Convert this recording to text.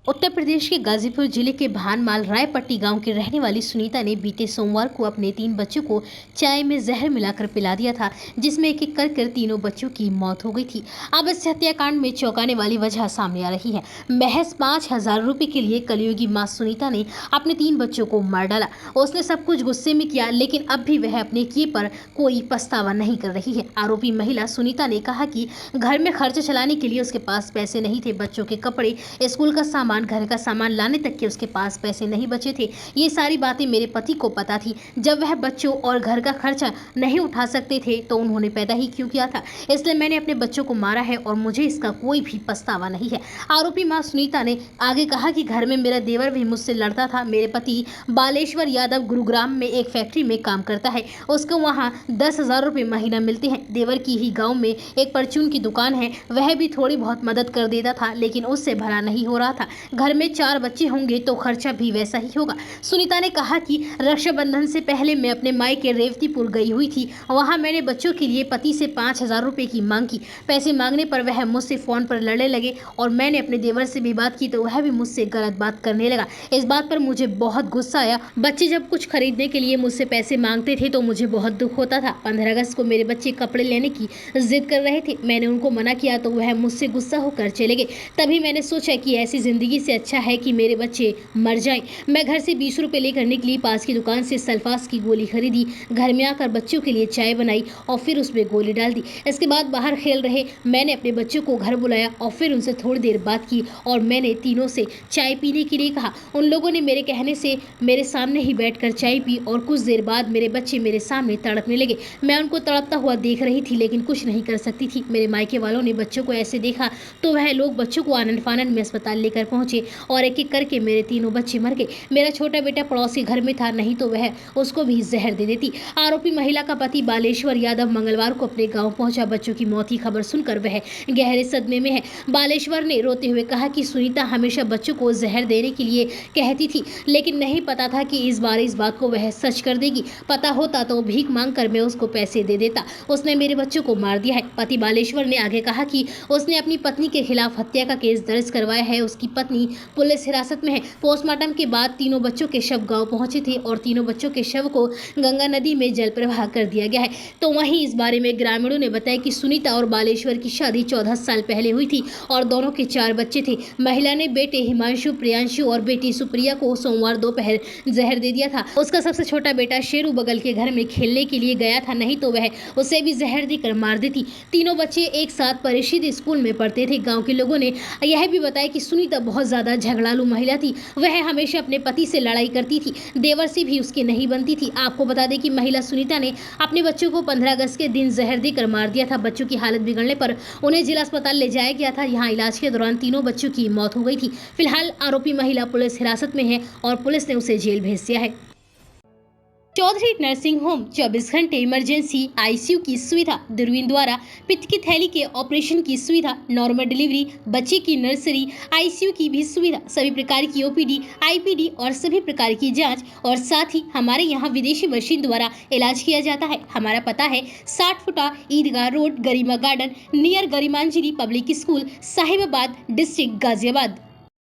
उत्तर प्रदेश के गाजीपुर जिले के भानमाल रायपट्टी गांव के रहने वाली सुनीता ने बीते सोमवार को अपने 3 बच्चों को चाय में जहर मिलाकर पिला दिया था, जिसमें एक एक कर तीनों बच्चों की मौत हो गई थी। अब इस हत्याकांड में चौंकाने वाली वजह सामने आ रही है। महज 5,000 रुपए के लिए कलयुगी मां सुनीता ने अपने 3 बच्चों को मार डाला। उसने सब कुछ गुस्से में किया, लेकिन अब भी वह अपने किए पर कोई पछतावा नहीं कर रही है। आरोपी महिला सुनीता ने कहा कि घर में खर्च चलाने के लिए उसके पास पैसे नहीं थे। बच्चों के कपड़े, स्कूल का सामान, घर का सामान लाने तक के उसके पास पैसे नहीं बचे थे। ये सारी बातें मेरे पति को पता थी। जब वह बच्चों और घर का खर्चा नहीं उठा सकते थे तो उन्होंने पैदा ही क्यों किया था। इसलिए मैंने अपने बच्चों को मारा है और मुझे इसका कोई भी पछतावा नहीं है। आरोपी मां सुनीता ने आगे कहा कि घर में मेरा देवर भी मुझसे लड़ता था। मेरे पति बालेश्वर यादव गुरुग्राम में एक फैक्ट्री में काम करता है। उसको वहाँ 10,000 रुपये महीना मिलते हैं। देवर की ही गाँव में एक परचून की दुकान है, वह भी थोड़ी बहुत मदद कर देता था, लेकिन उससे भला नहीं हो रहा था। घर में 4 बच्चे होंगे तो खर्चा भी वैसा ही होगा। सुनीता ने कहा कि रक्षाबंधन से पहले मैं अपने मायके रेवतीपुर गई हुई थी। वहां मैंने बच्चों के लिए पति से 5,000 रुपये की मांग की। पैसे मांगने पर वह मुझसे फोन पर लड़ने लगे और मैंने अपने देवर से भी बात की तो वह भी मुझसे गलत बात करने लगा। इस बात पर मुझे बहुत गुस्सा आया। बच्चे जब कुछ खरीदने के लिए मुझसे पैसे मांगते थे तो मुझे बहुत दुख होता था। 15 अगस्त को मेरे बच्चे कपड़े लेने की जिद कर रहे थे। मैंने उनको मना किया तो वह मुझसे गुस्सा होकर चले गए। तभी मैंने सोचा कि ऐसी जिंदगी से अच्छा है कि मेरे बच्चे मर जाएं। मैं घर से 20 रुपए लेकर निकली। पास की दुकान से सल्फास की गोली खरीदी। घर में आकर बच्चों के लिए चाय बनाई और फिर उसमें गोली डाल दी। इसके बाद बाहर खेल रहे मैंने अपने बच्चों को घर बुलाया और फिर उनसे थोड़ी देर बात की और मैंने तीनों से चाय पीने के लिए कहा। उन लोगों ने मेरे कहने से मेरे सामने ही बैठकर चाय पी और कुछ देर बाद मेरे बच्चे मेरे सामने तड़पने लगे। मैं उनको तड़पता हुआ देख रही थी, लेकिन कुछ नहीं कर सकती थी। मेरे मायके वालों ने बच्चों को ऐसे देखा तो वह लोग बच्चों को आनन फानन में अस्पताल लेकर पहुंचे और एक एक करके मेरे तीनों बच्चे मर गए। मेरा छोटा बेटा पड़ोसी घर में था, नहीं तो वह उसको भी जहर दे देती। आरोपी महिला का पति बालेश्वर यादव मंगलवार को अपने गांव पहुंचा। बच्चों की मौत की खबर सुनकर वह गहरे सदमे में है। बालेश्वर ने रोते हुए कहा कि सुनीता हमेशा बच्चों को जहर देने के लिए कहती थी, लेकिन नहीं पता था कि इस बार इस बात को वह सच कर देगी। पता होता तो भीख मांग कर मैं उसको पैसे दे देता। उसने मेरे बच्चों को मार दिया है। पति बालेश्वर ने आगे कहा कि उसने अपनी पत्नी के खिलाफ हत्या का केस दर्ज करवाया है। उसकी पत्नी पुलिस हिरासत में है। पोस्टमार्टम के बाद तीनों बच्चों के शव गांव पहुंचे थे और तीनों बच्चों के शव को गंगा नदी में जल प्रवाह कर दिया गया है। तो वहीं इस बारे में ग्रामीणों ने बताया कि सुनीता और बालेश्वर की शादी 14 साल पहले हुई थी और दोनों के 4 बच्चे थे। महिला ने बेटे हिमांशु, प्रियांशु और बेटी सुप्रिया को सोमवार दोपहर जहर दे दिया था। उसका सबसे छोटा बेटा शेरू बगल के घर में खेलने के लिए गया था, नहीं तो वह उसे भी जहर देकर मार देती। तीनों बच्चे एक साथ परिषद स्कूल में पढ़ते थे। गाँव के लोगों ने यह भी बताया कि सुनीता बहुत ज्यादा झगड़ालू महिला थी। वह हमेशा अपने पति से लड़ाई करती थी। देवर से भी उसकी नहीं बनती थी। आपको बता दें कि महिला सुनीता ने अपने बच्चों को 15 अगस्त के दिन जहर देकर मार दिया था। बच्चों की हालत बिगड़ने पर उन्हें जिला अस्पताल ले जाया गया था। यहाँ इलाज के दौरान तीनों बच्चों की मौत हो गई थी। फिलहाल आरोपी महिला पुलिस हिरासत में है और पुलिस ने उसे जेल भेज दिया है। चौधरी नर्सिंग होम 24 घंटे इमरजेंसी आईसीयू की सुविधा, दूरबीन द्वारा पित्त की थैली के ऑपरेशन की सुविधा, नॉर्मल डिलीवरी, बच्चे की नर्सरी, आईसीयू की भी सुविधा, सभी प्रकार की ओपीडी, आईपीडी और सभी प्रकार की जांच और साथ ही हमारे यहाँ विदेशी मशीन द्वारा इलाज किया जाता है। हमारा पता है 60 फुटा Idgah road, Garima garden, near Garimanjali public school, Sahibabad, district Ghaziabad.